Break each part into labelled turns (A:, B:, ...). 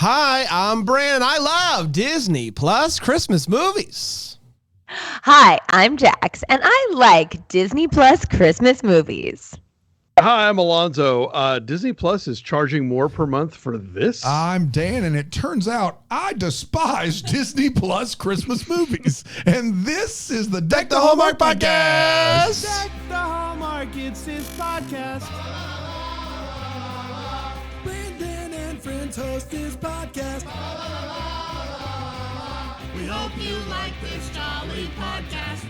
A: Hi, I'm Brandon. I love Disney Plus Christmas movies.
B: Hi, I'm Jax, and I like Disney Plus Christmas movies.
C: Hi, I'm Alonso. Disney Plus is charging more per month for this.
D: I'm Dan, and it turns out I despise Disney Plus Christmas movies. And this is the Deck the Hallmark podcast.
E: Deck the Hallmark, it's his podcast. Brandon and friends host this podcast. We hope you like this jolly podcast.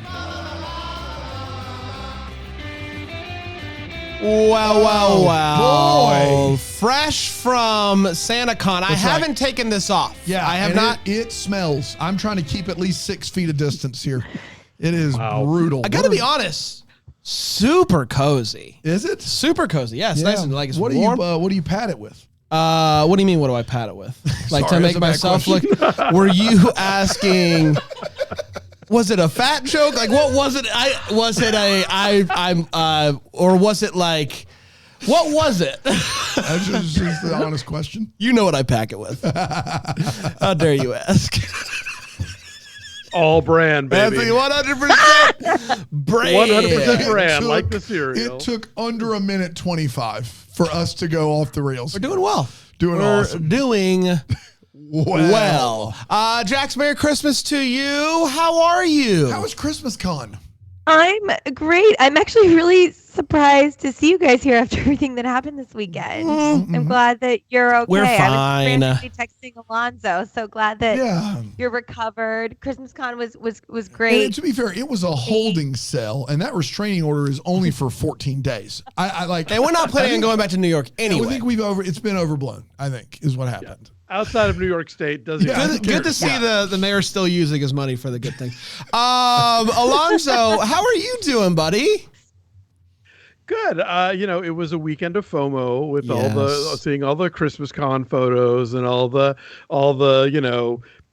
A: Wow.
D: Boy.
A: Fresh from SantaCon. I haven't taken this off.
D: Yeah,
A: I have not.
D: It smells. I'm trying to keep at least 6 feet of distance here. It is brutal.
A: I got to be honest. Super cozy.
D: Is it?
A: Super cozy. Yeah, it's nice and like it's warm.
D: What do you pat it with?
A: What do you mean? What do I pat it with? Like
D: Sorry,
A: to make myself look? Were you asking? Was it a fat joke? Like what was it? Or was it like? What was it?
D: That's just the honest question.
A: You know what I pack it with. How dare you ask?
C: All brand, baby.
A: 100% brand.
C: 100% brand, like the cereal.
D: It took under a minute 25 for us to go off the rails.
A: We're doing well.
D: We're awesome.
A: Doing well. Jax, Merry Christmas to you. How are you?
D: How was Christmas Con?
B: I'm great. I'm actually really surprised to see you guys here after everything that happened this weekend. I'm glad that you're okay.
A: We're fine.
B: I was randomly texting Alonso, so glad that you're recovered. Christmas Con was great.
D: And to be fair, it was a holding cell, and that restraining order is only for 14 days. I like,
A: and we're not planning on going back to New York anyway.
D: I think it's been overblown, I think, is what happened.
C: Yeah. Outside of New York State, doesn't
A: good to see the mayor still using his money for the good thing. Alonso, how are you doing, buddy?
C: Good. It was a weekend of FOMO with seeing all the Christmas Con photos and all the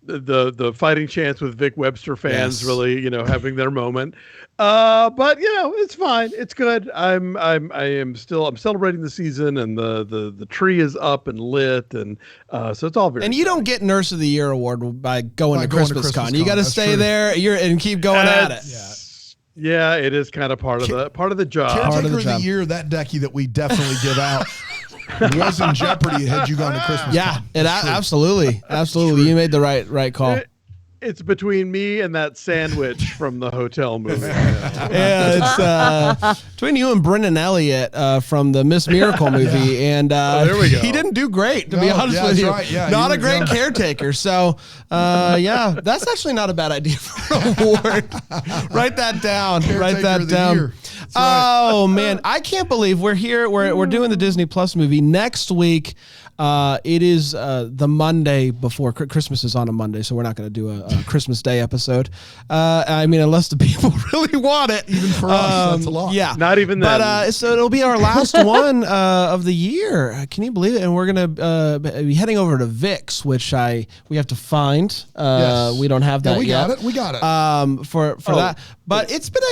C: the fighting chance with Vic Webster fans really, having their moment. But it's fine. It's good. I'm celebrating the season, and the tree is up and lit, and so it's all very.
A: And you don't get Nurse of the Year award by going to Christmas Con. You got to stay there. And keep going at it.
C: Yeah, it is kind of part of the job.
D: Caretaker of the Year, that decky that we definitely give out was in jeopardy had you gone to Christmas.
A: Yeah, absolutely. You made the right call.
C: It's between me and that sandwich from the hotel movie.
A: Yeah, it's between you and Brendan Elliott from the Miss Miracle movie, and
C: there we go.
A: He didn't do great, to be honest with you.
D: Right. Yeah,
A: not a great caretaker. So, that's actually not a bad idea for an award. Write that down. Write that down. Oh man, I can't believe we're here. We're doing the Disney Plus movie next week. It is the Monday before Christmas is on a Monday, so we're not going to do a Christmas Day episode. I mean, unless the people really want it.
D: Even for us, that's a lot.
A: Yeah,
C: not even then.
A: But so it'll be our last one of the year. Can you believe it? And we're going to be heading over to VIX, which we have to find. We don't have that yet.
D: We got it.
A: For that, but it's been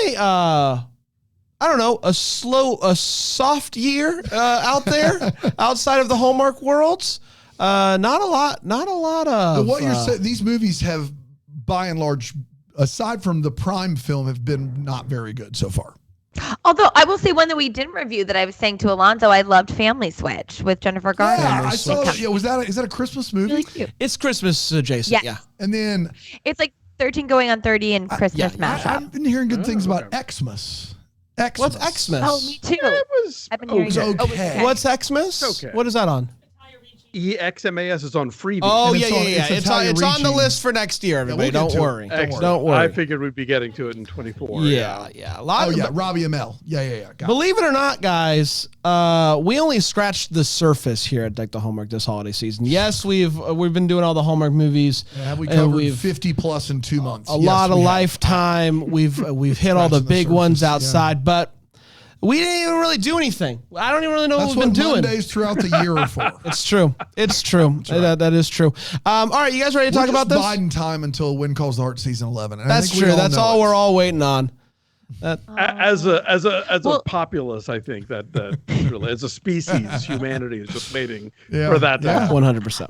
A: I don't know, a soft year out there, outside of the Hallmark worlds. Not a lot of.
D: What you're saying, these movies have, by and large, aside from the Prime film, have been not very good so far.
B: Although I will say one that we didn't review that I was saying to Alonso, I loved Family Switch with Jennifer Garner.
D: Yeah, I saw that. Yeah, is that a Christmas movie?
B: Really cute.
A: It's Christmas adjacent.
B: Yes.
A: Yeah,
D: and then
B: it's like 13 going on 30 and Christmas mashup.
D: I've been hearing good things about Xmas.
A: What's Xmas?
B: Oh, me too. I've been hearing
D: okay.
A: What's Xmas?
C: Okay.
A: What is that on?
C: EXMAS is on Freebie.
A: Oh,
D: And
A: yeah. It's on the list for next year, everybody.
D: we'll
A: Don't worry.
C: Excellent.
A: Don't worry.
C: I figured we'd be getting to it in 24.
A: Yeah.
D: Robbie Amell. Yeah. Got
A: Believe it or not, guys, we only scratched the surface here at Deck the Hallmark this holiday season. Yes, we've been doing all the Hallmark movies.
D: Have we covered 50 plus in 2 months?
A: A lot of Lifetime. We've hit all the big ones outside, but we didn't even really do anything. I don't even really know what we've been doing.
D: Mondays throughout the year are for.
A: It's true. That is true. All right, you guys ready to talk about this?
D: Biden time until When Calls the Heart season 11. And
A: That's true. That's all we're all waiting on.
C: As a populace, I think that really, as a species, humanity is just waiting for that to happen.
A: 100%.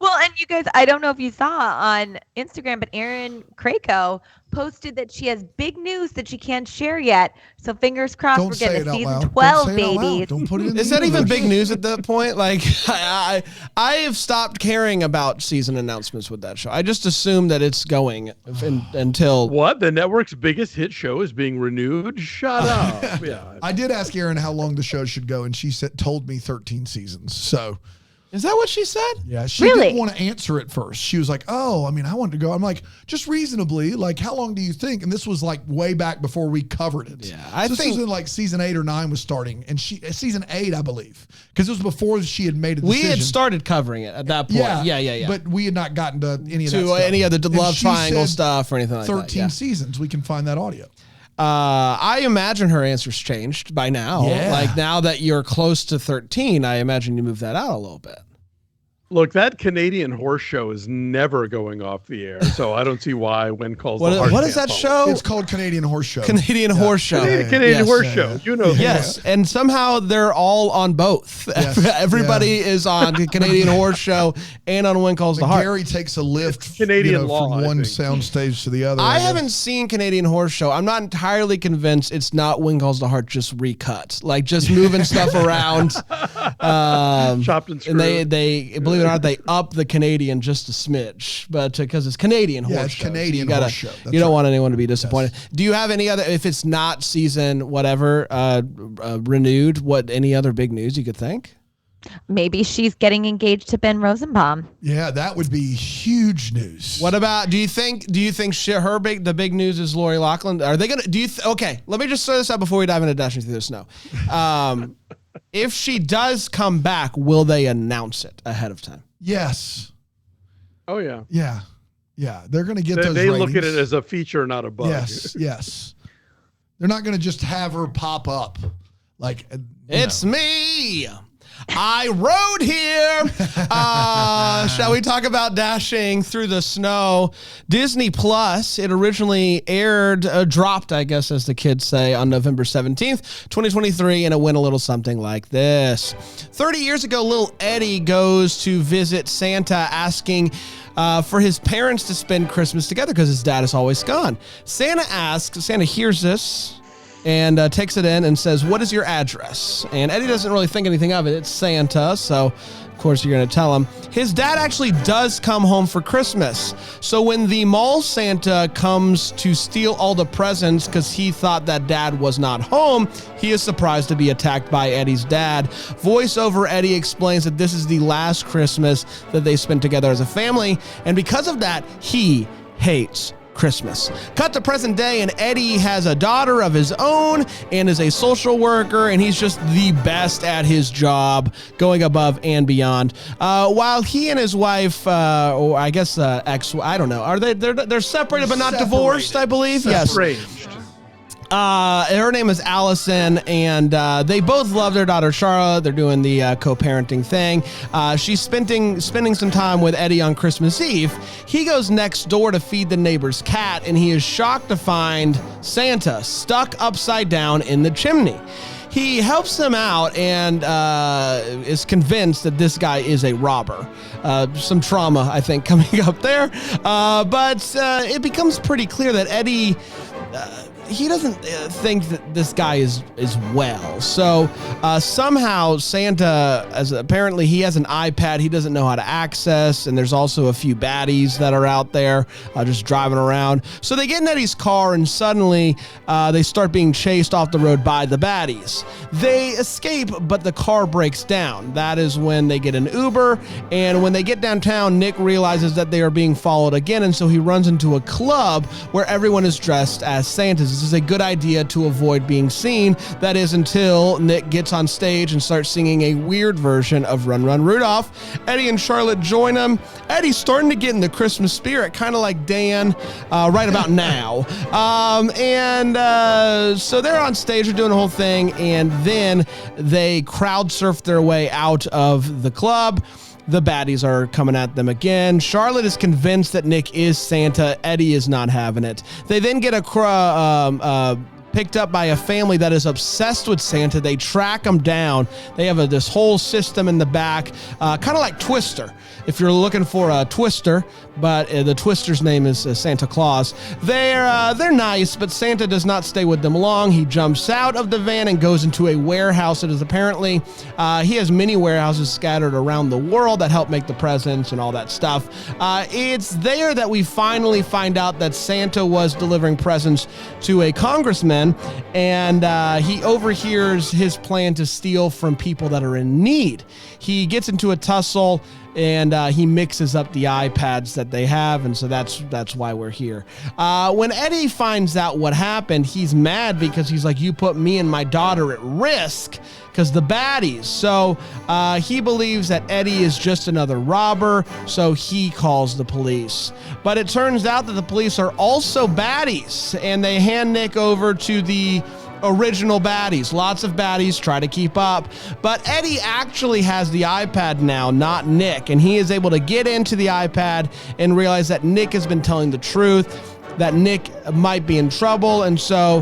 B: Well, and you guys, I don't know if you saw on Instagram, but Erin Krakow posted that she has big news that she can't share yet. So fingers crossed,
D: Don't
B: we're
D: say
B: getting
D: it
B: a
D: out
B: season
D: loud.
B: 12,
D: Don't say it out loud.
B: baby.
D: Don't put it in
A: Is
D: the
A: that even
D: universe.
A: big news at that point? Like, I have stopped caring about season announcements with that show. I just assume that it's going until
C: What? The network's biggest hit show is being renewed? Shut up. Yeah.
D: I did ask Erin how long the show should go, and she told me 13 seasons. So,
A: Is that what she said?
D: yeah, she
B: Really?
D: didn't want to answer it first. She was like, oh, I mean, I wanted to go. I'm like, just reasonably, like, how long do you think? And this was like way back before we covered it.
A: Yeah, I
D: this
A: think-
D: was in like season 8 or 9 was starting, and season 8, I believe, because it was before she had made a decision.
A: We had started covering it at that point. Yeah.
D: But we had not gotten to any of that
A: To
D: stuff.
A: any of the
D: And
A: love
D: she
A: triangle
D: said
A: stuff or anything like
D: 13
A: that. Yeah.
D: seasons. We can find that audio.
A: I imagine her answer's changed by now.
D: Yeah.
A: Like now that you're close to 13, I imagine you move that out a little bit.
C: Look, that Canadian horse show is never going off the air, so I don't see why When Calls
A: What-
C: the Heart
A: what is
C: can't
A: that
C: follow.
A: show?
D: It's called Canadian Horse Show.
A: Canadian Horse Show.
C: Canadian
A: Yes.
C: Horse Show. You know
A: Yes, and somehow they're all on both.
D: Yes,
A: Everybody is on the Canadian Horse Show and on When Calls the Heart.
D: Gary takes a lift
C: Canadian law,
D: from
C: I
D: one
C: think.
D: soundstage to the other.
A: I
D: guess.
A: haven't seen Canadian Horse Show. I'm not entirely convinced it's not When Calls the Heart just recut, like just moving stuff around.
C: Chopped and
A: And
C: screwed.
A: they believe it or not, they up the Canadian just a smidge, but because it's Canadian
D: Yeah,
A: horse
D: it's
A: show, so
D: Canadian
A: you
D: horse show. That's
A: You don't
D: right.
A: want anyone to be disappointed. Do you have any other? If it's not season whatever renewed, what any other big news you could think?
B: Maybe she's getting engaged to Ben Rosenbaum.
D: Yeah, that would be huge news.
A: What about? Do you think the big news is Lori Loughlin? Are they gonna? Okay, let me just throw this out before we dive into Dashing Through the Snow. If she does come back, will they announce it ahead of time?
D: Yes.
C: Oh, yeah.
D: Yeah. Yeah. They're going to get those
C: They look at
D: ratings.
C: it as a feature, not a bug.
D: Yes. Yes. They're not going to just have her pop up. Like,
A: It's me. I rode here. Shall we talk about Dashing Through the Snow? Disney Plus, it originally dropped, I guess, as the kids say, on November 17th, 2023, and it went a little something like this. 30 years ago, little Eddie goes to visit Santa asking for his parents to spend Christmas together because his dad is always gone. Santa hears this and takes it in and says, "What is your address?" And Eddie doesn't really think anything of it. It's Santa, so of course you're going to tell him. His dad actually does come home for Christmas. So when the mall Santa comes to steal all the presents because he thought that dad was not home, he is surprised to be attacked by Eddie's dad. Voiceover Eddie explains that this is the last Christmas that they spent together as a family, and because of that, he hates Christmas. Cut to present day, and Eddie has a daughter of his own and is a social worker, and he's just the best at his job, going above and beyond. While he and his wife, or I guess I don't know, they're separated but not divorced, I believe. Yes.
C: Estranged.
A: Her name is Allison, and they both love their daughter Charlotte. They're doing the co-parenting thing. She's spending some time with Eddie on Christmas Eve. He goes next door to feed the neighbor's cat, and he is shocked to find Santa stuck upside down in the chimney. He helps them out and is convinced that this guy is a robber. Some trauma, I think, coming up there. But it becomes pretty clear that Eddie... he doesn't think that this guy is well. So somehow Santa, apparently he has an iPad he doesn't know how to access, and there's also a few baddies that are out there just driving around. So they get in Eddie's car, and suddenly they start being chased off the road by the baddies. They escape, but the car breaks down. That is when they get an Uber, and when they get downtown, Nick realizes that they are being followed again, and so he runs into a club where everyone is dressed as Santas. This is a good idea to avoid being seen. That is until Nick gets on stage and starts singing a weird version of Run Run Rudolph. Eddie and Charlotte join him. Eddie's starting to get in the Christmas spirit, kind of like Dan right about now. So they're on stage, they're doing the whole thing, and then they crowd surf their way out of the club. The baddies are coming at them again. Charlotte is convinced that Nick is Santa. Eddie is not having it. They then get picked up by a family that is obsessed with Santa. They track him down. They have this whole system in the back, kind of like Twister. If you're looking for a Twister, but the Twister's name is Santa Claus. They're nice, but Santa does not stay with them long. He jumps out of the van and goes into a warehouse. It is apparently, he has many warehouses scattered around the world that help make the presents and all that stuff. It's there that we finally find out that Santa was delivering presents to a congressman, and he overhears his plan to steal from people that are in need. He gets into a tussle, and he mixes up the iPads that they have, and so that's why we're here. When Eddie finds out what happened, he's mad because he's like, you put me and my daughter at risk because the baddies. So he believes that Eddie is just another robber, so he calls the police. But it turns out that the police are also baddies, and they hand Nick over to the original baddies. Lots of baddies try to keep up, but Eddie actually has the iPad now, not Nick, and he is able to get into the iPad and realize that Nick has been telling the truth, that Nick might be in trouble. And so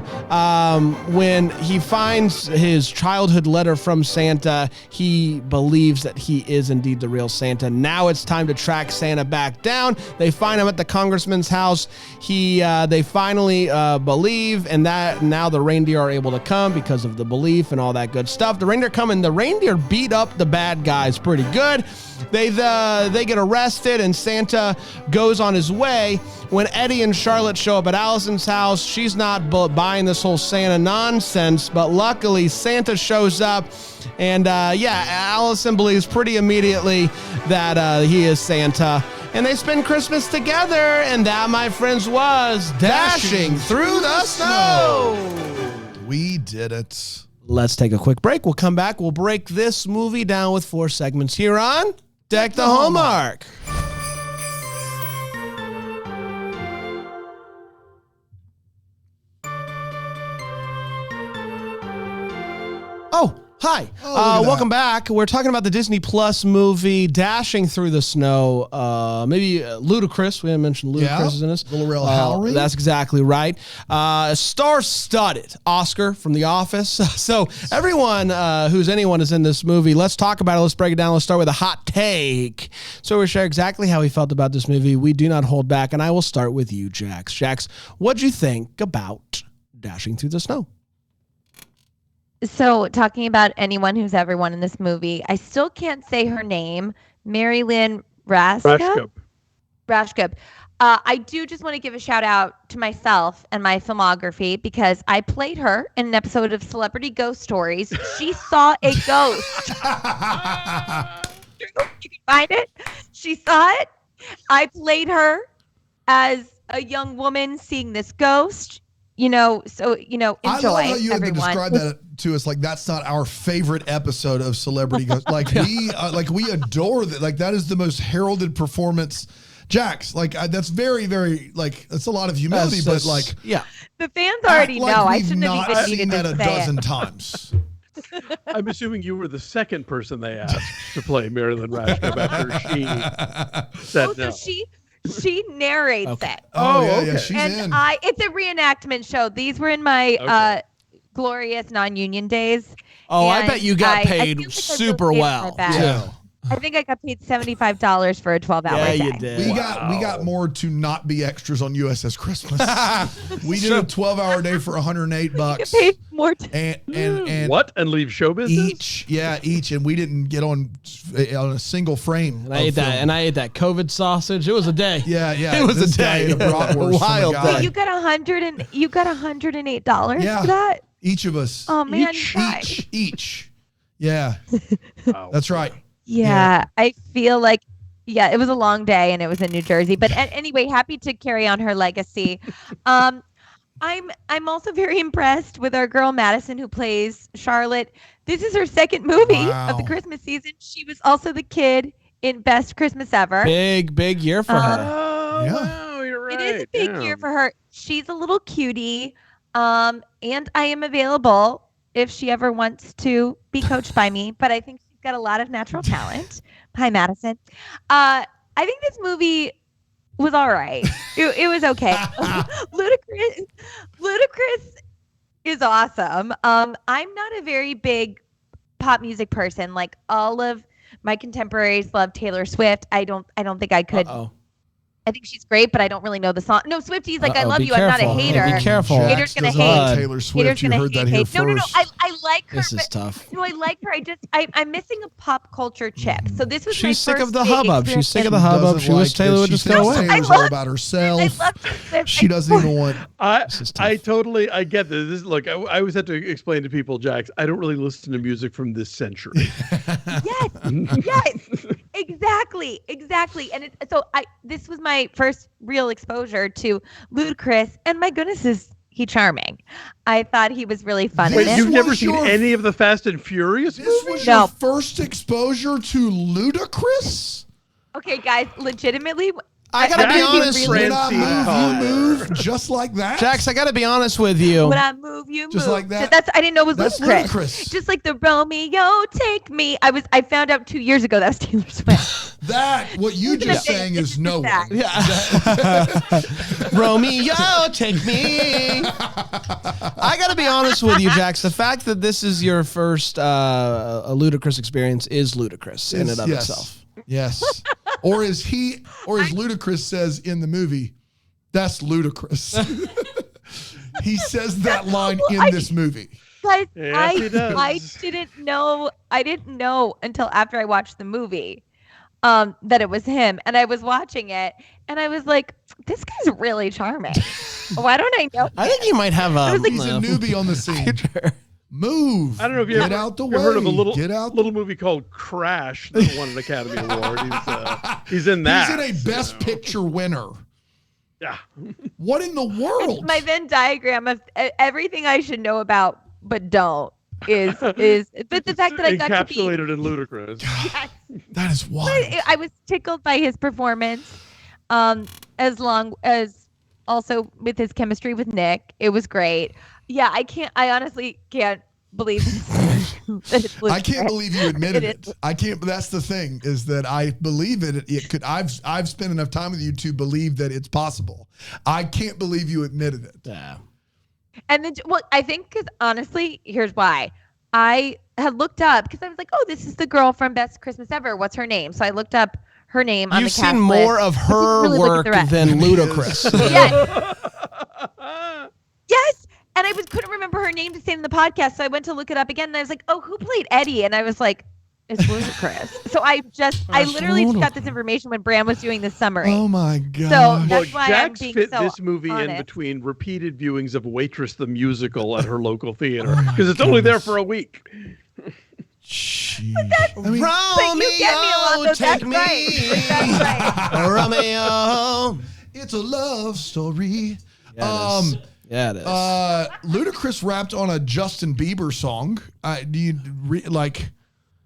A: when he finds his childhood letter from Santa, he believes that he is indeed the real Santa. Now it's time to track Santa back down. They find him at the congressman's house. They finally believe, and that now the reindeer are able to come because of the belief and all that good stuff. The reindeer come, and the reindeer beat up the bad guys pretty good. They get arrested, and Santa goes on his way. When Eddie and Charlotte show up at Allison's house, she's not buying this whole Santa nonsense, but luckily Santa shows up, and Allison believes pretty immediately that he is Santa, and they spend Christmas together, and that, my friends, was Dashing Through the Snow.
D: We did it.
A: Let's take a quick break. We'll come back. We'll break this movie down with 4 segments here on Deck the Hallmark. Oh, hi. Welcome back. We're talking about the Disney Plus movie Dashing Through the Snow. Maybe Ludacris. We haven't mentioned Ludacris is in this.
D: Little Real Howry.
A: That's exactly right. Star-studded Oscar from The Office. So everyone who's anyone is in this movie. Let's talk about it. Let's break it down. Let's start with a hot take. So we share exactly how he felt about this movie. We do not hold back, and I will start with you, Jax. Jax, what'd you think about Dashing Through the Snow?
B: So talking about anyone who's ever won in this movie, I still can't say her name. Mary Lynn Rashkup. I do just want to give a shout out to myself and my filmography because I played her in an episode of Celebrity Ghost Stories. She saw a ghost. You can find it. She saw it. I played her as a young woman seeing this ghost. Enjoy,
D: I love how you had to
B: everyone.
D: describe that to us. Like, that's not our favorite episode of Celebrity Ghost. Like, we adore that. Like, that is the most heralded performance. Jax, that's very, very, that's a lot of humility, but
A: yeah.
B: The fans already know. I shouldn't have even
D: seen
B: needed
D: that
B: to
D: a
B: say
D: dozen
B: it.
D: times.
C: I'm assuming you were the second person they asked to play Marilyn Rashkup after she said no.
B: So she narrates it.
D: Oh, yeah,
C: okay.
D: she's
B: And
D: in.
B: it's a reenactment show. These were in my glorious non-union days.
A: Oh, I
B: And
A: bet you got
B: I
A: paid
B: feel like I
A: super
B: rotated
A: well,
B: my bag.
A: too.
B: I think I got paid $75 for a 12-hour
A: Yeah,
B: day.
A: you did.
D: We got more to not be extras on USS Christmas. We did a 12-hour day for $108.
B: Get paid more.
D: And
C: What? And leave show business?
D: each, and we didn't get on a single frame.
A: And I ate that, and I ate that COVID sausage. It was a day.
D: Yeah.
A: It was
D: This
A: a day.
D: guy ate a bratwurst
A: Wild
D: from a guy.
A: day.
B: You got $108
D: Yeah.
B: for that?
D: Each of us.
B: Oh man,
D: Each. Yeah,
C: Wow.
D: that's right.
B: Yeah, I feel like, it was a long day and it was in New Jersey. But anyway, happy to carry on her legacy. I'm also very impressed with our girl Madison, who plays Charlotte. This is her second movie of the Christmas season. She was also the kid in Best Christmas Ever.
A: Big year for her.
C: Oh,
D: Yeah.
C: wow, you're right.
B: It is a big year for her. She's a little cutie. And I am available if she ever wants to be coached by me. But I think she's got a lot of natural talent. Hi, Madison. I think this movie was all right. It was okay. Ludacris is awesome. I'm not a very big pop music person. Like all of my contemporaries love Taylor Swift. I don't think I could.
A: Uh-oh.
B: I think she's great, but I don't really know the song. No, Swifties, like I
A: Uh-oh,
B: love
A: be
B: you. I'm not a
A: careful.
B: hater.
A: Be careful.
B: Haters gonna
D: doesn't like
B: hate.
D: Taylor Swift.
B: Haters
D: You
B: gonna
D: heard that here
B: hate.
D: first.
B: No. I like her.
A: This is
B: but-
A: tough.
B: No, I like her. I'm missing a pop culture chick. So this was my
A: She's sick
B: first
A: of the
B: big
A: hubbub.
B: experience
A: She's sick of
B: in-
A: the hubbub.
D: Doesn't
A: She wish
D: like
A: Taylor
D: this.
A: would
D: She
A: just
D: thinks
A: go away.
D: Taylor's
B: I
D: all
B: love-
D: about
B: I
D: herself.
B: love Swift.
D: She doesn't even want.
A: This is tough.
C: I totally, I get this. Look, I always have to explain to people, Jax, I don't really listen to music from this century.
B: Yes, exactly. And this was my first real exposure to Ludacris, and my goodness, is he charming? I thought he was really fun
D: Wait,
B: in it.
C: You've never
D: was
C: seen
D: your-
C: any of the Fast and Furious
D: This
C: movies?
D: was
B: No.
D: your first exposure to Ludacris?
B: Okay, guys, legitimately,
A: I gotta be
C: Jax
A: honest.
C: was
D: When I
C: Francine
D: move,
C: Collier.
D: you move, just like that.
A: Jax, I gotta be honest with you.
B: when I move, you move.
D: Just like that?
B: That's I didn't know it was
D: That's
B: Ludacris.
D: Ludacris.
B: Just like the Romeo, take me. I found out 2 years ago that was Taylor Swift.
D: That what you just saying is no one.
A: Yeah. Romeo, take me. I got to be honest with you, Jax. The fact that this is your first a Ludacris experience is ludicrous in and of itself.
D: Yes. Or as Ludacris says in the movie, that's ludicrous. He says that line in this movie.
B: Guys,
C: Yes, he does.
B: I didn't know until after I watched the movie that it was him, and I was watching it, and I was like, this guy's really charming. Why don't I know?
A: I think you might have a.
D: He's a newbie on the scene. Move.
C: I don't know if you
D: Get
C: ever,
D: out the
C: ever
D: way.
C: heard of a little
D: Get out.
C: little movie called Crash that won an Academy Award. He's in that.
D: He's in a Best Picture winner.
C: Yeah.
D: What in the world?
B: My Venn diagram of everything I should know about but don't is but the fact that I got to be
C: Encapsulated in Ludacris.
B: yes.
D: That is wild.
B: I was tickled by his performance, as long as also with his chemistry with Nick. It was great. Yeah, I honestly can't believe that it's
D: I can't
B: Ludacris.
D: believe you admitted
B: It
D: it. I can't. That's the thing is that I believe it could. I've spent enough time with you to believe that it's possible. I can't believe you admitted it.
A: Yeah.
B: And then, well, I think because honestly, here's why. I had looked up because I was like, oh, this is the girl from Best Christmas Ever. What's her name? So I looked up her name on
A: You've
B: the cast
A: seen more
B: list.
A: of
B: But
A: her
B: didn't really look at
A: work
B: the rest.
A: than Ludacris.
B: Yes. Yes. And I couldn't remember her name to say in the podcast. So I went to look it up again and I was like, oh, who played Eddie? And I was like, it's Ludacris. So I literally just got this information when Bram was doing the summary.
D: Oh my god.
B: So
C: Well,
B: that's why I'm
C: Jax
B: being
C: fit
B: so
C: this movie in
B: honest.
C: between repeated viewings of Waitress the Musical at her local theater because it's only there for a week.
D: Jeez. I mean,
B: But you get me, Alonso.
A: take
B: That's
A: me.
B: right. That's right.
A: Romeo.
D: it's a love story.
A: Yeah, it is. Yeah, it is.
D: Ludacris rapped on a Justin Bieber song. Do you like?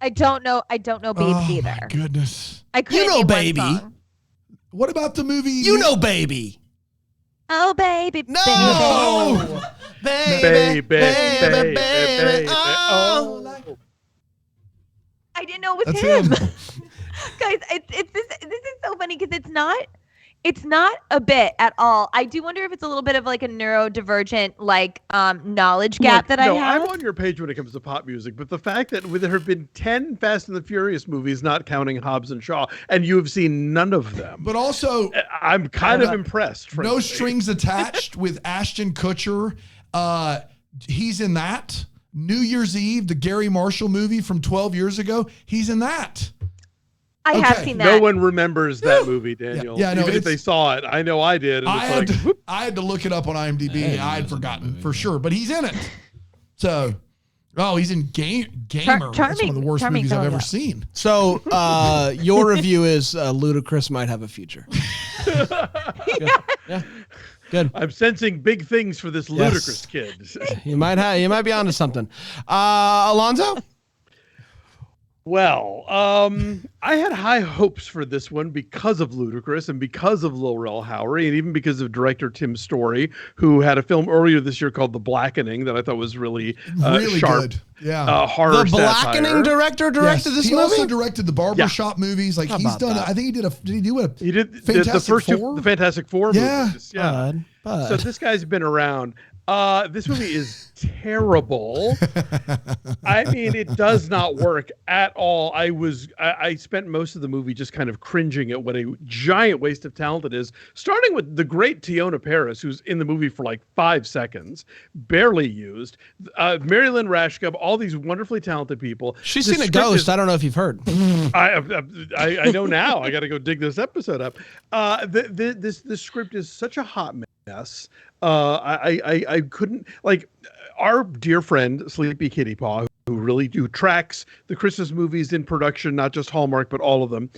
B: I don't know Babes either.
D: My goodness.
B: I couldn't
A: You know
B: name one
A: Baby.
B: song.
D: What about the movie?
A: You know, baby.
B: Oh, baby,
A: No.
C: Baby, baby, baby.
A: Oh.
C: Oh.
B: I didn't know it was
D: That's
B: him.
D: him.
B: Guys, this is so funny because it's not a bit at all. I do wonder if it's a little bit of like a neurodivergent knowledge gap that I have.
C: I'm on your page when it comes to pop music, but the fact that there have been 10 Fast and the Furious movies, not counting Hobbs and Shaw, and you have seen none of them.
D: But also,
C: I'm kind of impressed.
D: No
C: frankly.
D: Strings Attached with Ashton Kutcher. He's in that. New Year's Eve, the Gary Marshall movie from 12 years ago. He's in that.
B: I have
D: Okay.
B: seen that.
C: No one remembers that movie, Daniel.
D: Yeah, no,
C: Even if
D: it's-
C: they saw it. I know I did. And
D: I had to look it up on IMDb. I had forgotten for sure, but he's in it. So, he's in Gamer. That's one of
B: charming-
D: the worst
B: charming
D: movies I've
B: fellow,
D: ever
B: yeah.
D: seen.
A: So your review is Ludacris might have a future. Good. Yeah. Good.
C: I'm sensing big things for this ludicrous kid.
A: You might be onto something. Alonso?
C: Well, I had high hopes for this one because of Ludacris and because of Laurel Howery and even because of director Tim Story, who had a film earlier this year called The Blackening that I thought was really sharp.
D: Good. Yeah.
C: Horror
A: The Blackening
C: satire.
A: director directed
D: Yes.
A: this
D: he
A: movie?
D: also directed the Barbershop movies. Like
A: How
D: he's
A: about
D: done.
A: that?
D: I think he did he do a?
C: He did the
D: Fantastic
C: first
D: Four?
C: two, the Fantastic Four
D: Yeah.
C: movies. Yeah.
A: Bud.
C: So this guy's been around. This movie is terrible. I mean, it does not work at all. I spent most of the movie just kind of cringing at what a giant waste of talent it is, starting with the great Teyonah Parris, who's in the movie for like 5 seconds, barely used. Mary Lynn Rashkub, all these wonderfully talented people.
A: She's seen a ghost. I don't know if you've heard.
C: I know now. I got to go dig this episode up. This script is such a hot mess. I couldn't, like, our dear friend Sleepy Kitty Paw, who tracks the Christmas movies in production, not just Hallmark but all of them.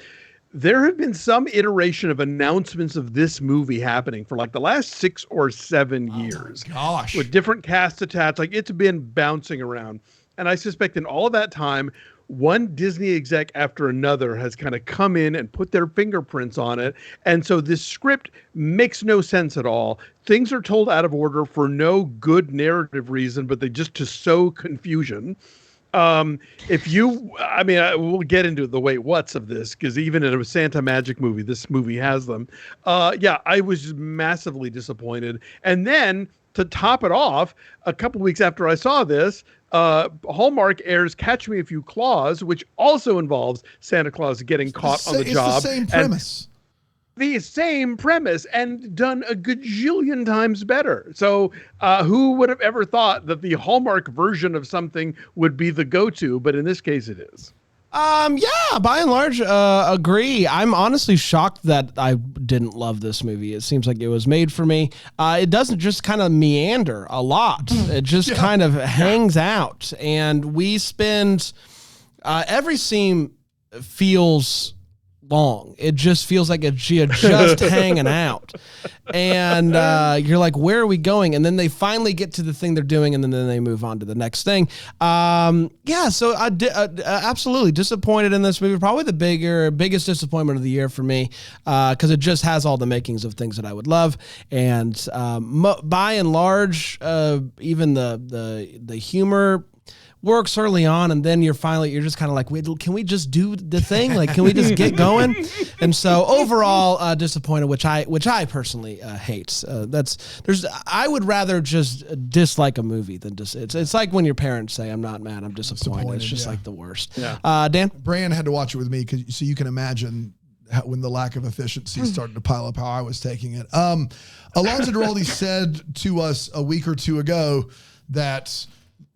C: There have been some iteration of announcements of this movie happening for like the last 6 or 7 years.
D: Gosh,
C: with different casts attached. Like, it's been bouncing around, and I suspect in all of that time, one Disney exec after another has kind of come in and put their fingerprints on it. And so this script makes no sense at all. Things are told out of order for no good narrative reason, but to sow confusion. We'll get into the what's of this, because even in a Santa Magic movie, this movie has them. I was massively disappointed. And then to top it off, a couple weeks after I saw this, Hallmark airs Catch Me If You Claus, which also involves Santa Claus getting caught on the job.
D: It's the same premise.
C: The same premise, and done a gajillion times better. So who would have ever thought that the Hallmark version of something would be the go-to, but in this case it is.
A: By and large, agree. I'm honestly shocked that I didn't love this movie. It seems like it was made for me. It doesn't just kind of meander a lot. It just kind of hangs out. And we spend, every scene feels long. It just feels like she had just hanging out. And you're like, where are we going? And then they finally get to the thing they're doing, and then they move on to the next thing. So I absolutely disappointed in this movie. Probably the biggest disappointment of the year for me, because it just has all the makings of things that I would love. And by and large, even the humor works early on, and then you're just kind of like, wait, can we just do the thing? Like, can we just get going? And so overall, disappointed, which I personally hate. I would rather just dislike a movie than just, it's like when your parents say, I'm not mad, I'm disappointed. It's just like the worst.
C: Yeah.
A: Dan?
D: Bran had to watch it with me, so you can imagine when the lack of efficiency started to pile up, how I was taking it. Alonso Duralde said to us a week or two ago that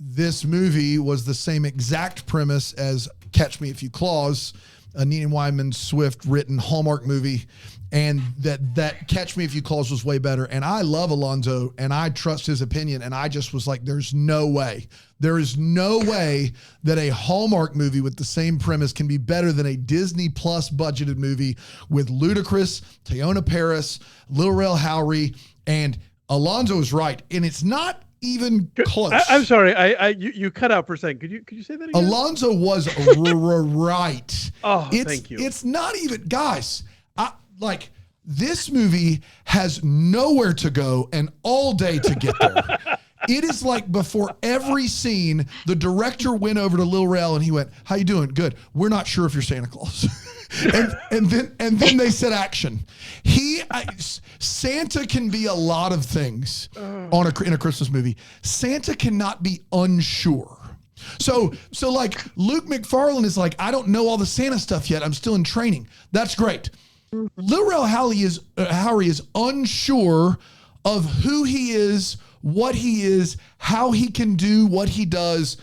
D: this movie was the same exact premise as Catch Me If You Claus, a Nina Wyman Swift written Hallmark movie, and that Catch Me If You Claus was way better. And I love Alonso, and I trust his opinion, and I just was like, there's no way. There is no way that a Hallmark movie with the same premise can be better than a Disney Plus budgeted movie with Ludacris, Teyonah Parris, Lil Rel Howery, and Alonso is right. And it's not even close.
C: I'm sorry. You cut out for a second. Could you say that again?
D: Alonso was right.
C: Oh, thank you.
D: It's not even, guys. This movie has nowhere to go and all day to get there. It is like before every scene, the director went over to Lil Rel and he went, "How you doing? Good. We're not sure if you're Santa Claus." and then they said action. Santa can be a lot of things in a Christmas movie. Santa cannot be unsure. So like Luke McFarlane is like, I don't know all the Santa stuff yet. I'm still in training. That's great. Lil Rel Howery is unsure of who he is, what he is, how he can do what he does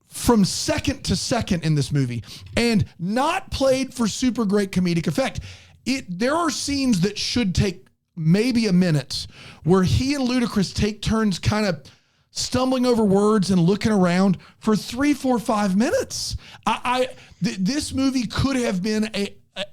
D: from second to second in this movie, and not played for super great comedic effect. There are scenes that should take maybe a minute where he and Ludacris take turns kind of stumbling over words and looking around for 3, 4, 5 minutes. This movie could have been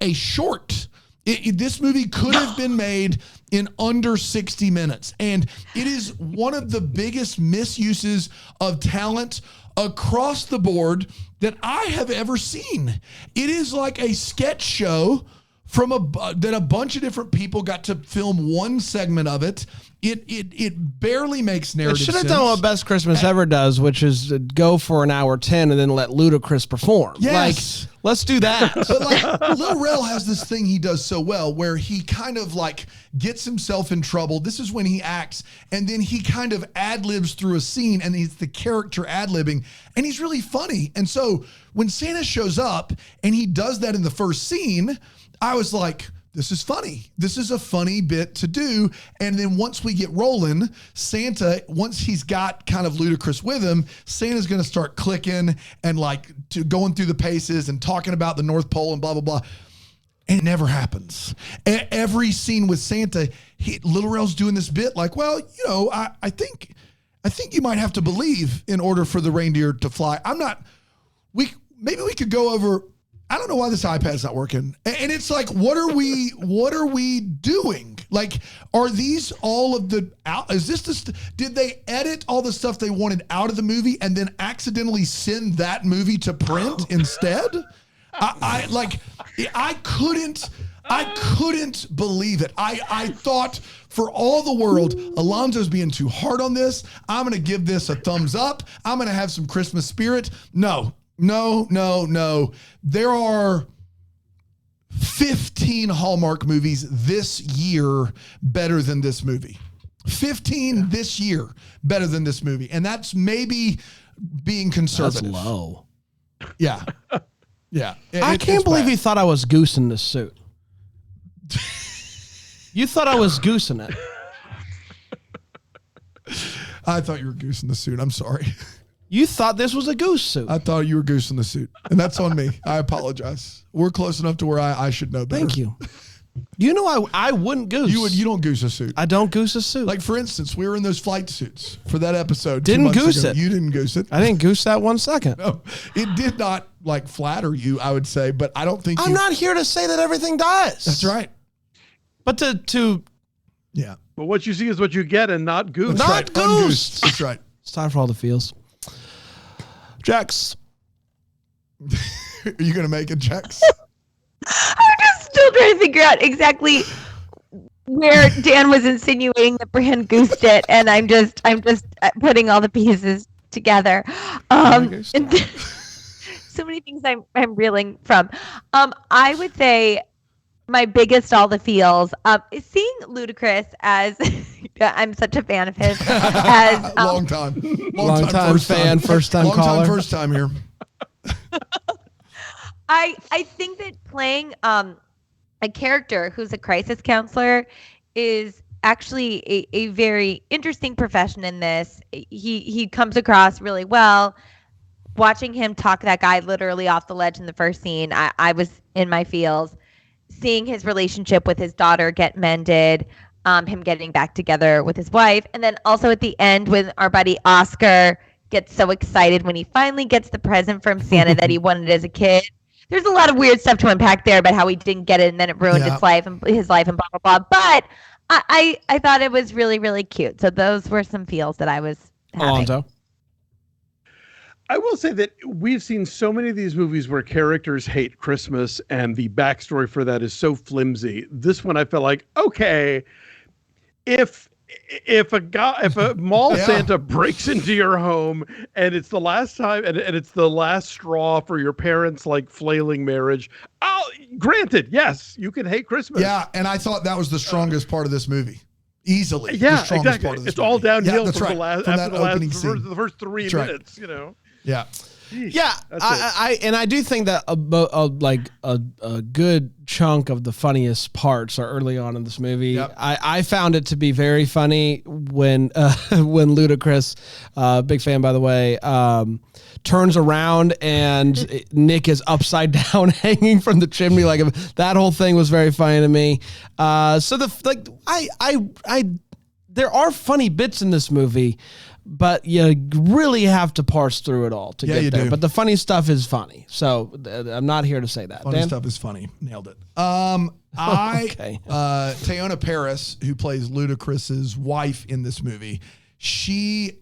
D: a short. This movie could have been made in under 60 minutes. And it is one of the biggest misuses of talent across the board that I have ever seen. It is like a sketch show that a bunch of different people got to film one segment of it, It barely makes narrative
A: It should have
D: sense.
A: done what Best Christmas Ever does, which is go for an hour 10 and then let Ludacris perform.
D: Yes.
A: Like, let's do that.
D: But like Lil Rel has this thing he does so well where he kind of like gets himself in trouble. This is when he acts, and then he kind of ad-libs through a scene, and he's the character ad-libbing, and he's really funny. And so when Santa shows up and he does that in the first scene, I was like, this is funny. This is a funny bit to do. And then once we get rolling, Santa, once he's got kind of Ludacris with him, Santa's going to start clicking and like going through the paces and talking about the North Pole and blah, blah, blah. And it never happens. Every scene with Santa, Lil Rel's doing this bit like, well, you know, I think you might have to believe in order for the reindeer to fly. Maybe we could go over. I don't know why this iPad's not working. And it's like, what are we doing? Like, are these all of the did they edit all the stuff they wanted out of the movie and then accidentally send that movie to print instead? I couldn't believe it. I thought for all the world, Alonso's being too hard on this. I'm going to give this a thumbs up. I'm going to have some Christmas spirit. No. There are 15 Hallmark movies this year better than this movie. 15 this year better than this movie. And that's maybe being conservative.
A: That's low.
D: Yeah. Yeah.
A: I can't believe you thought I was goosing this suit. You thought I was goosing it.
D: I thought you were goosing the suit. I'm sorry.
A: You thought this was a goose suit.
D: I thought you were goosing the suit. And that's on me. I apologize. We're close enough to where I should know better.
A: Thank you. You know I wouldn't goose.
D: You don't goose a suit.
A: I don't goose a suit.
D: Like, for instance, we were in those flight suits for that episode.
A: Didn't
D: 2 months
A: goose
D: ago.
A: it.
D: You didn't goose it.
A: I didn't goose that 1 second.
D: No, it did not like flatter you, I would say, but I don't think
A: I'm not here to say that everything does.
D: That's right.
A: But to
D: Yeah.
C: But what you see is what you get, and not goose.
A: Not
D: right.
A: goose.
D: Ungoosed. That's right.
A: It's time for all the feels. Jax.
D: Are you going to make it, Jax?
B: I'm just still trying to figure out exactly where Dan was insinuating that Brand goosed it, and I'm just putting all the pieces together. And so many things I'm reeling from. I would say my biggest all the feels is seeing Ludacris as I'm such a fan of his as
D: long time
A: fan, first time caller,
D: first time here.
B: I think that playing a character who's a crisis counselor is actually a very interesting profession in this. He comes across really well. Watching him talk that guy literally off the ledge in the first scene, I was in my feels. Seeing his relationship with his daughter get mended, him getting back together with his wife, and then also at the end when our buddy Oscar gets so excited when he finally gets the present from Santa that he wanted as a kid. There's a lot of weird stuff to unpack there about how he didn't get it and then it ruined his life and blah, blah, blah. But I thought it was really, really cute. So those were some feels that I was having.
A: Alonso.
C: I will say that we've seen so many of these movies where characters hate Christmas and the backstory for that is so flimsy. This one I felt like, okay, if a mall Santa breaks into your home and it's the last time and it's the last straw for your parents' like flailing marriage, granted, yes, you can hate Christmas.
D: Yeah, and I thought that was the strongest part of this movie. Easily.
C: Yeah,
D: the strongest
C: exactly.
D: part of this
C: it's
D: movie.
C: all downhill
D: that's
C: from
D: right.
C: the last
D: From
C: after
D: that
C: the
D: opening
C: last
D: scene.
C: the first 3
D: That's
C: minutes,
D: right.
C: you know.
D: Yeah.
A: Yeah, I do think that a good chunk of the funniest parts are early on in this movie.
D: Yep.
A: I found it to be very funny when Ludacris, big fan by the way, turns around and Nick is upside down hanging from the chimney. Like that whole thing was very funny to me. So there are funny bits in this movie. But you really have to parse through it all to get there.
D: Do.
A: But the funny stuff is funny. So I'm not here to say that.
D: Funny
A: Dan?
D: stuff is funny. Nailed it. Teyonah Parris, who plays Ludacris's wife in this movie,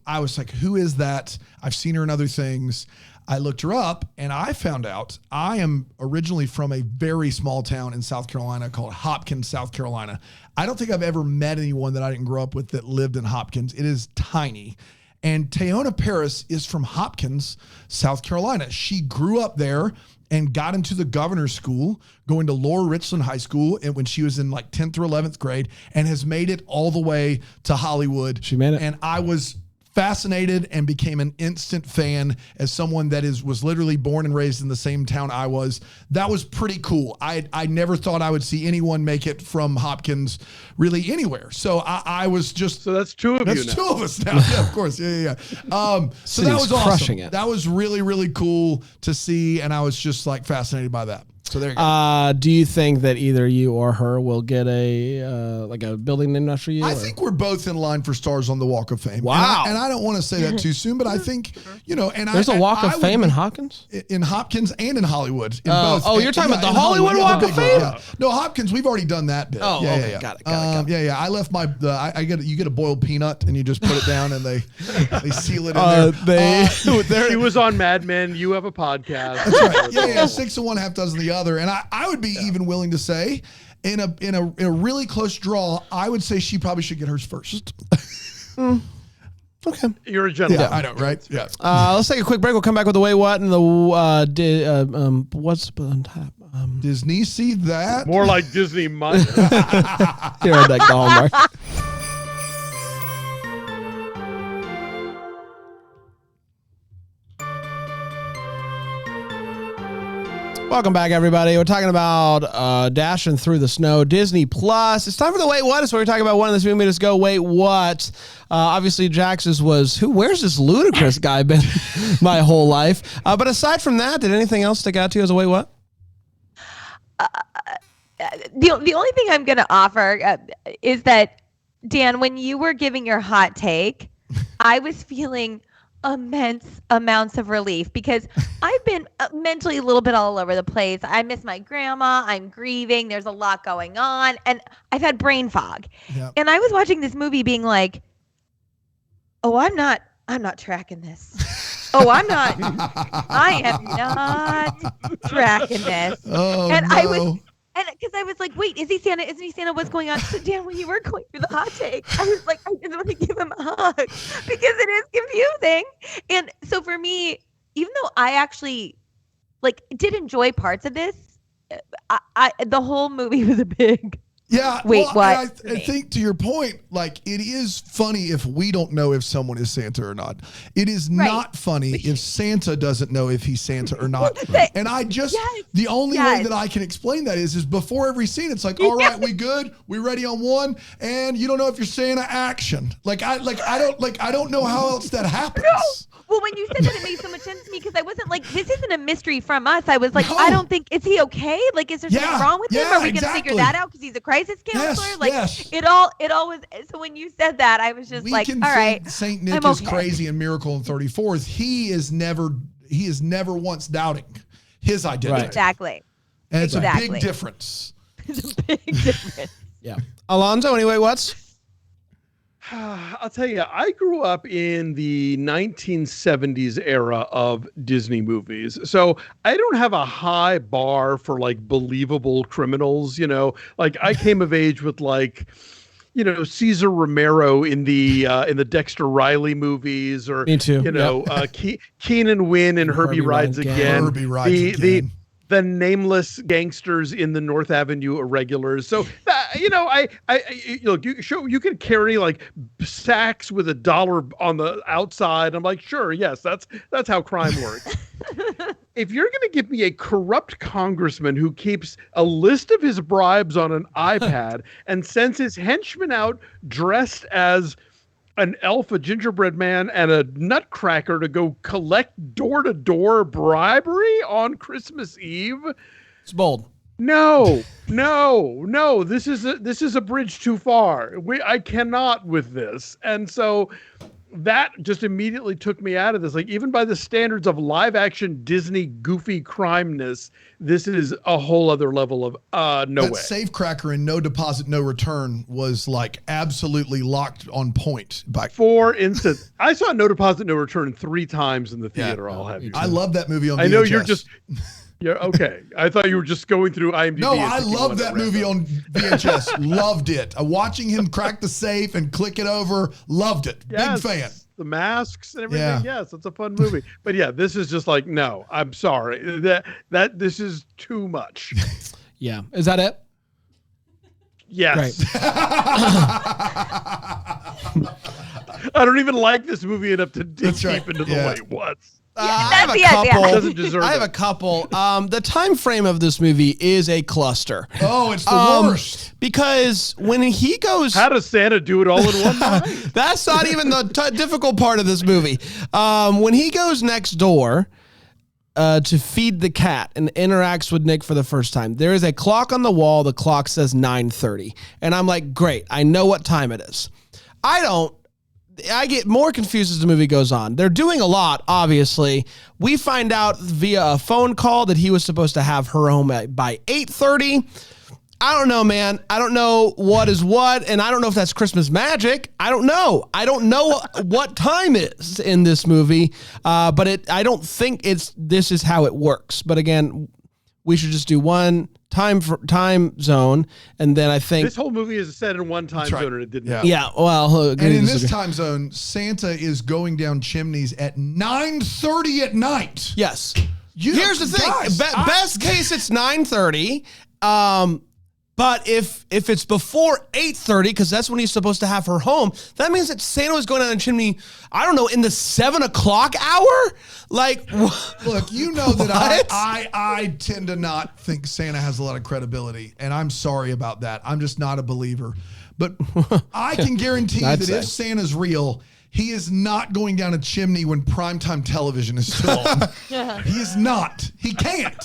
D: I was like, who is that? I've seen her in other things. I looked her up and I found out I am originally from a very small town in South Carolina called Hopkins, South Carolina. I don't think I've ever met anyone that I didn't grow up with that lived in Hopkins. It is tiny. And Teyona Paris is from Hopkins, South Carolina. She grew up there and got into the governor's school, going to Laura Richland High School and when she was in like 10th or 11th grade, and has made it all the way to Hollywood.
A: She made it.
D: And I was fascinated and became an instant fan as someone that was literally born and raised in the same town I was. That was pretty cool. I never thought I would see anyone make it from Hopkins really anywhere. So I was just...
C: So that's two of you now.
D: That's two of us now. Yeah, of course. Yeah. So that was awesome.
A: It.
D: That was really, really cool to see. And I was just like fascinated by that. So there you go.
A: Do you think that either you or her will get a building named after you?
D: I think we're both in line for stars on the Walk of Fame.
A: Wow.
D: And I don't want to say that too soon, but I think,
A: there's a Walk of Fame in Hopkins?
D: In Hopkins and in Hollywood. In
A: both.
D: Oh,
A: you're talking about the Hollywood Walk of Fame?
D: Yeah. No, Hopkins, we've already done that bit.
A: Oh,
D: yeah,
A: okay.
D: Yeah.
A: Got it.
D: I left you get a boiled peanut and you just put it down and they seal it in there.
C: She was on Mad Men. You have a podcast.
D: That's right. Yeah. 6 of one, half dozen of the other. And I would be even willing to say, in a really close draw, I would say she probably should get hers first.
A: Okay.
C: You're a gentleman.
D: Yeah, I know, right? Yeah.
A: Let's take a quick break. We'll come back with the Wait What and the what's on top.
D: Disney, see that?
C: More like Disney money.
A: Here on Deck the Hallmark. Welcome back, everybody. We're talking about Dashing Through the Snow, Disney Plus. It's time for the Wait What. It's where we're talking about one of this movie made us go, wait, what? Obviously, Jax's was, where's this ludicrous guy been my whole life? But aside from that, did anything else stick out to you as a wait, what?
B: The only thing I'm going to offer is that, Dan, when you were giving your hot take, I was feeling immense amounts of relief because I've been mentally a little bit all over the place. I miss my grandma. I'm grieving. There's a lot going on. And I've had brain fog. Yep. And I was watching this movie being like, oh, I'm not tracking this. Oh, I am not tracking this.
D: Oh,
B: and
D: no.
B: And because I was like, wait, is he Santa? Isn't he Santa? What's going on? So Dan, when you were going through the hot take, I was like, I just want to give him a hug because it is confusing. And so for me, even though I actually did enjoy parts of this, the whole movie was a big
D: Yeah.
B: Wait,
D: well,
B: what?
D: I think to your point, it is funny if we don't know if someone is Santa or not. It is not funny if Santa doesn't know if he's Santa or not. And I just, the only way that I can explain that is before every scene, it's like, all right, we good? We ready on one? And you don't know if you're Santa, action. I don't know how else that happens.
B: No. Well, when you said that, it made so much sense to me because I wasn't like, this isn't a mystery from us. I was like, I don't think, is he okay? Is there something wrong with him? Are we going to figure that out because he's a crisis counselor? It all was, so when you said that, I was just all right.
D: Saint Nick is crazy and Miracle on 34th. He is never once doubting his identity.
A: Right.
B: Exactly.
D: And it's a big difference.
B: It's a big difference.
A: Yeah. Alonso, anyway, what's?
C: I'll tell you, I grew up in the 1970s era of Disney movies. So I don't have a high bar for believable criminals, I came of age with Cesar Romero in the Dexter Riley movies, or
A: me too.
C: Keenan Wynn and Herbie Rides Again.
D: Herbie Rides Again.
C: The nameless gangsters in the North Avenue Irregulars. So, you can carry sacks with $1 on the outside. I'm like, sure, yes, that's how crime works. If you're going to give me a corrupt congressman who keeps a list of his bribes on an iPad and sends his henchmen out dressed as an elf, a gingerbread man, and a nutcracker to go collect door-to-door bribery on Christmas Eve.
A: It's bold.
C: No. This is a bridge too far. I cannot with this. And so, that just immediately took me out of this. Like, even by the standards of live action Disney goofy crimeness, this is a whole other level of no way.
D: Safecracker in No Deposit, No Return was like absolutely locked on point.
C: For instance, I saw No Deposit, No Return 3 times in the theater. I'll have you.
D: I love that movie on VHS.
C: I know you're just... Yeah, okay. I thought you were just going through IMDb.
D: No, I love that movie on VHS. Loved it. Watching him crack the safe and click it over. Loved it.
C: Yes,
D: Big fan.
C: The masks and everything. Yeah. Yes, it's a fun movie. But yeah, this is just like, no, I'm sorry. This is too much.
A: Yeah. Is that it?
C: Yes. I don't even like this movie enough to dig deep into the way it was.
A: I have a couple. The time frame of this movie is a cluster.
D: Oh, it's the worst.
A: Because when he goes...
C: How does Santa do it all in one night?
A: That's not even the difficult part of this movie. When he goes next door to feed the cat and interacts with Nick for the first time, there is a clock on the wall. The clock says 9:30. And I'm like, great, I know what time it is. I get more confused as the movie goes on. They're doing a lot, obviously. We find out via a phone call that he was supposed to have her home by 8:30. I don't know, man. I don't know what is what, and I don't know if that's Christmas magic. I don't know. I don't know what time is in this movie, but I don't think this is how it works. But again, we should just do one time zone, and then I think
C: this whole movie is set in one time zone, and it didn't.
A: Yeah. Well,
D: and in this time zone, Santa is going down chimneys at 9:30 at night.
A: Yes. Here's the thing: best case, it's 9:30. But if it's before 8:30, because that's when he's supposed to have her home, that means that Santa was going down the chimney, I don't know, in the 7 o'clock hour? Like,
D: look, you know that I tend to not think Santa has a lot of credibility, and I'm sorry about that. I'm just not a believer. But I can guarantee you that if Santa's real, he is not going down a chimney when primetime television is still on. He is not. He can't.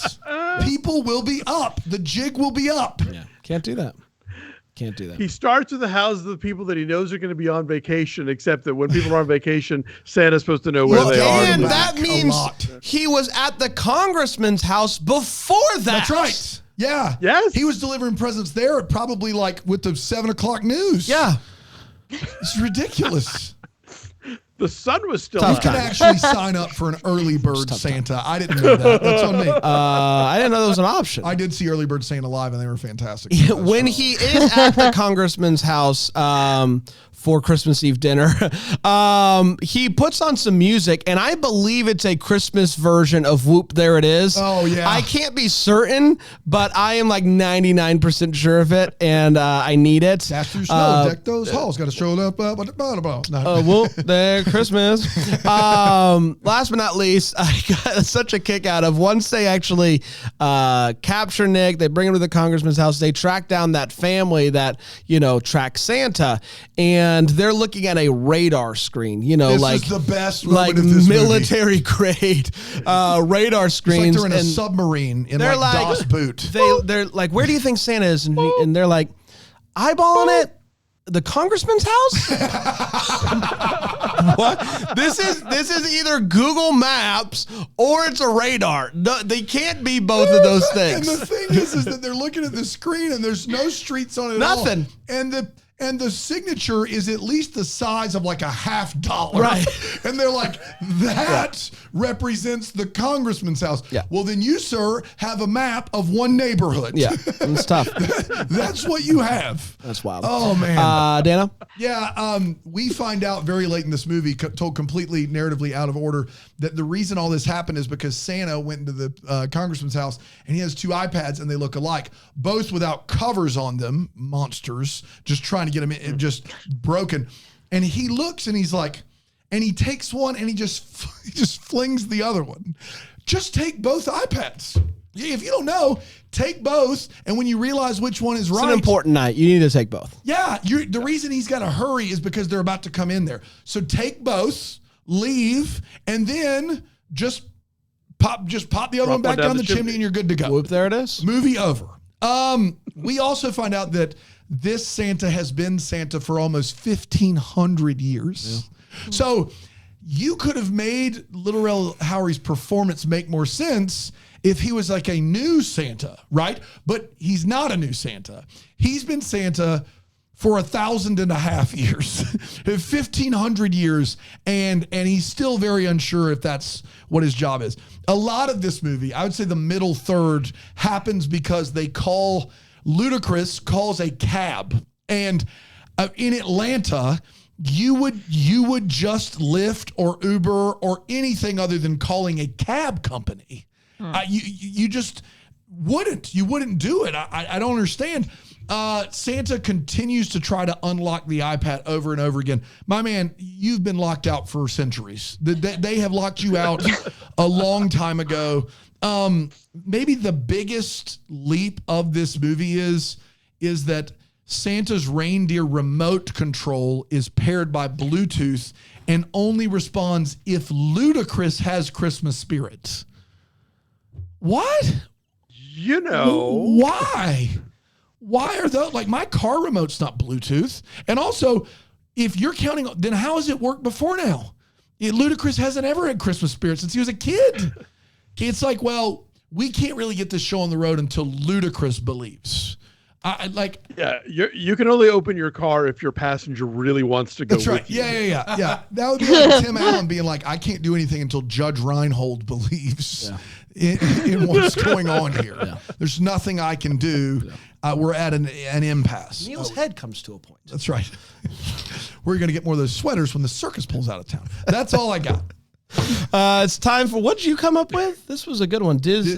D: People will be up. The jig will be up.
A: Yeah. Can't do that. Can't do that.
C: He starts with the houses of the people that he knows are going to be on vacation, except that when people are on vacation, Santa's supposed to know where they are.
A: And that means he was at the congressman's house before that.
D: That's right. Yeah.
C: Yes.
D: He was delivering presents there at probably like with the 7 o'clock news.
A: Yeah.
D: It's ridiculous.
C: The sun was still
D: out. You can actually sign up for an early bird Santa. I didn't know that. That's on me.
A: I didn't know that was an option.
D: I did see early bird Santa live, and they were fantastic.
A: When he is at the congressman's house for Christmas Eve dinner, he puts on some music, and I believe it's a Christmas version of Whoop, There It Is.
D: Oh, yeah.
A: I can't be certain, but I am like 99% sure of it, and I need it.
D: Dash through snow, deck those halls, got to show up.
A: Whoop, there Christmas. Last but not least, I got such a kick out of once they actually capture Nick, they bring him to the congressman's house, they track down that family that, tracks Santa, and they're looking at a radar screen,
D: this
A: like
D: is the best
A: like
D: of this
A: military grade radar screens.
D: It's like they're in a submarine in like DOS boot.
A: They're like, where do you think Santa is? And they're like, eyeballing it. The congressman's house? What? This is either Google Maps or it's a radar. No, they can't be both of those things.
D: And the thing is that they're looking at the screen and there's no streets on it.
A: Nothing.
D: At all. And the signature is at least the size of like $50.
A: Right.
D: And they're like, that represents the congressman's house.
A: Yeah.
D: Well, then you, sir, have a map of one neighborhood.
A: Yeah. It's tough.
D: That's what you have.
A: That's wild.
D: Oh, man.
A: Dana?
D: Yeah. We find out very late in this movie, told completely narratively out of order, that the reason all this happened is because Santa went into the congressman's house and he has 2 iPads and they look alike, both without covers on them, monsters, just trying to get them just broken. And he looks and he's like, and he takes one and he just flings the other one. Just take both iPads. If you don't know, take both. And when you realize which one is right.
A: It's an important night. You need to take both.
D: Yeah. The reason he's got to hurry is because they're about to come in there. So take both, leave, and then just pop the other one back down the chimney and you're good to go.
A: Whoop, there it is.
D: Movie over. We also find out that this Santa has been Santa for almost 1,500 years. So you could have made Little Red Howery's performance make more sense if he was like a new Santa, right? But he's not a new Santa. He's been Santa for 1,500 years, 1,500 years, and he's still very unsure if that's what his job is. A lot of this movie, I would say the middle third, happens because Ludacris calls a cab. And in Atlanta, you would just Lyft or Uber or anything other than calling a cab company. You just wouldn't. You wouldn't do it. I don't understand. Santa continues to try to unlock the iPad over and over again. My man, you've been locked out for centuries. They have locked you out a long time ago. Maybe the biggest leap of this movie is that Santa's reindeer remote control is paired by Bluetooth and only responds if Ludacris has Christmas spirit. What? Why? Why are those, like, my car remote's not Bluetooth? And also, if you're counting, then how has it worked before now? Ludacris hasn't ever had Christmas spirit since he was a kid. It's like, well, we can't really get this show on the road until Ludacris believes.
C: You can only open your car if your passenger really wants to go.
D: That's right.
C: With you.
D: Yeah. That would be like Tim Allen being like, I can't do anything until Judge Reinhold believes in what's going on here. Yeah. There's nothing I can do. We're at an impasse.
A: Neil's head comes to a point.
D: That's right. We're going to get more of those sweaters when the circus pulls out of town. That's all I got.
A: It's time for, what did you come up with? This was a good one. Disney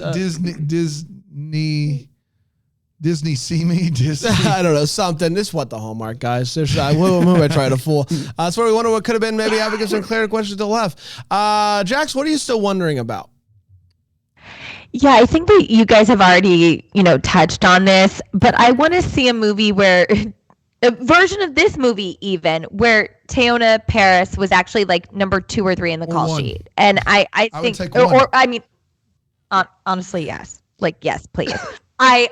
A: see me? Disney. I don't know, something. This is what the Hallmark, guys. Who am I trying to fool? That's where we wonder what could have been. Maybe advocates and clear questions still left. Jax, what are you still wondering about?
B: Yeah, I think that you guys have already, touched on this, but I want to see a movie where a version of this movie even where Teyonah Parris was actually like number 2 or 3 in the call sheet. And I think, honestly, yes. Like, yes, please. I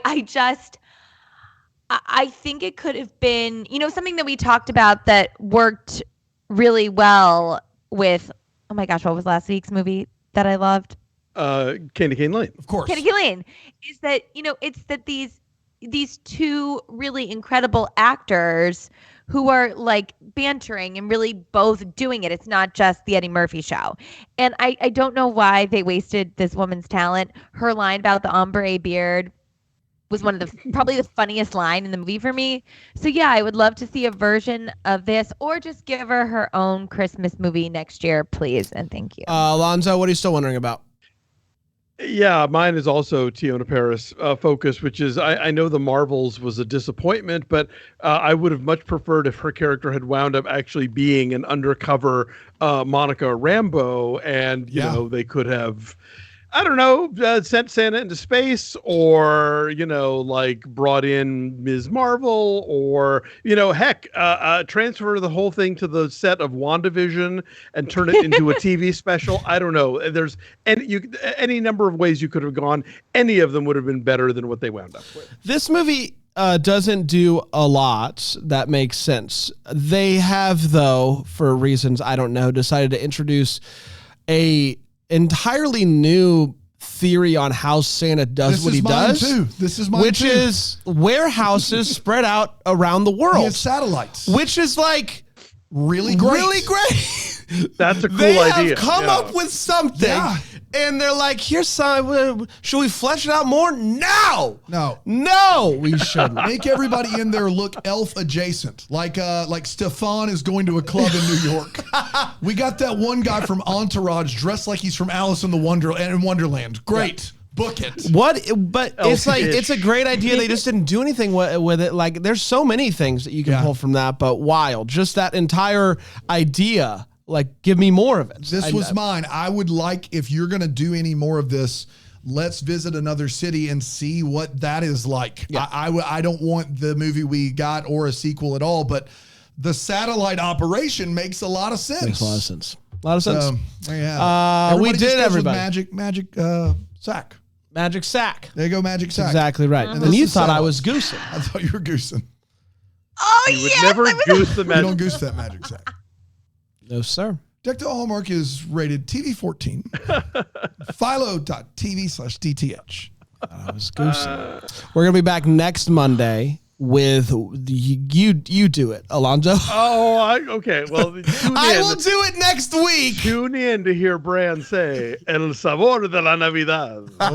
B: think it could have been, something that we talked about that worked really well with, oh my gosh, what was last week's movie that I loved?
C: Candy Cane Lane.
D: Of course.
B: Candy Cane Lane. Is that, it's that these two really incredible actors who are like bantering and really both doing it. It's not just the Eddie Murphy show. And I don't know why they wasted this woman's talent. Her line about the ombre beard was one of probably the funniest line in the movie for me. So yeah, I would love to see a version of this, or just give her own Christmas movie next year, please. And thank you.
A: Alonso, what are you still wondering about?
C: Yeah, mine is also Teyonah Parris focus, which is, I know The Marvels was a disappointment, but I would have much preferred if her character had wound up actually being an undercover Monica Rambeau, and they could have, I don't know, sent Santa into space, or, like brought in Ms. Marvel, or, heck, transfer the whole thing to the set of WandaVision and turn it into a TV special. I don't know. There's any number of ways you could have gone. Any of them would have been better than what they wound up with.
A: This movie doesn't do a lot that makes sense. They have, though, for reasons I don't know, decided to introduce a entirely new theory on how Santa does what he does.
D: This is mine
A: which
D: too.
A: Is warehouses spread out around the world.
D: He has satellites,
A: which is like
D: really great.
A: Really great.
C: That's a cool
A: idea. They
C: idea.
A: have come up with something, and they're like, "Here's some. Should we flesh it out more? No, we shouldn't.
D: Make everybody in there look elf adjacent, like Stefan is going to a club in New York. We got that one guy from Entourage dressed like he's from Alice in Wonderland. Great." Book it.
A: But it's like, it's a great idea. They just didn't do anything with it. Like, there's so many things that you can pull from that, but wild. Just that entire idea. Like, give me more of it.
D: This was mine. I would like, if you're going to do any more of this, let's visit another city and see what that is like. Yeah. I don't want the movie we got or a sequel at all, but the satellite operation makes a lot of sense.
A: Makes a lot of sense. A lot of sense.
D: We did,
A: everybody.
D: Magic sack.
A: Magic sack.
D: There you go, magic sack.
A: Exactly right. And you thought I was goosing.
D: I thought you were goosing.
B: Oh,
C: you would never goose the magic.
D: You don't goose that magic sack.
A: No, sir.
D: Deck the Hallmark is rated TV-14. Philo.tv/DTH.
A: That was goosey. We're going to be back next Monday with you do it, Alonso.
C: Oh, okay. Well,
A: I will do it next week.
C: Tune in to hear Bran say El sabor de la Navidad.
D: I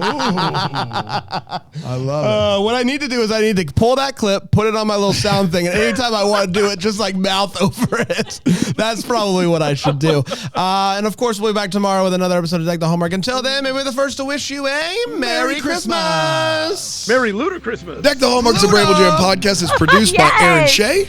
D: love it.
A: What I need to do is I need to pull that clip, put it on my little sound thing, and anytime I want to do it, just like mouth over it. That's probably what I should do. And of course, we'll be back tomorrow with another episode of Deck the Hallmark. Until then, maybe we're the first to wish you a Merry Christmas.
C: Merry Ludachristmas.
D: Deck the Hallmark's a Bramble Jam podcast. Is produced by Aaron Shea.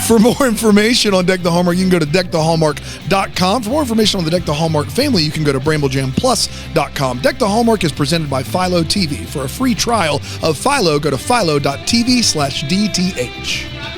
D: For more information on Deck the Hallmark, you can go to deckthehallmark.com. For more information on the Deck the Hallmark family, you can go to BrambleJamPlus.com. Deck the Hallmark is presented by Philo TV. For a free trial of Philo, go to philo.tv/DTH.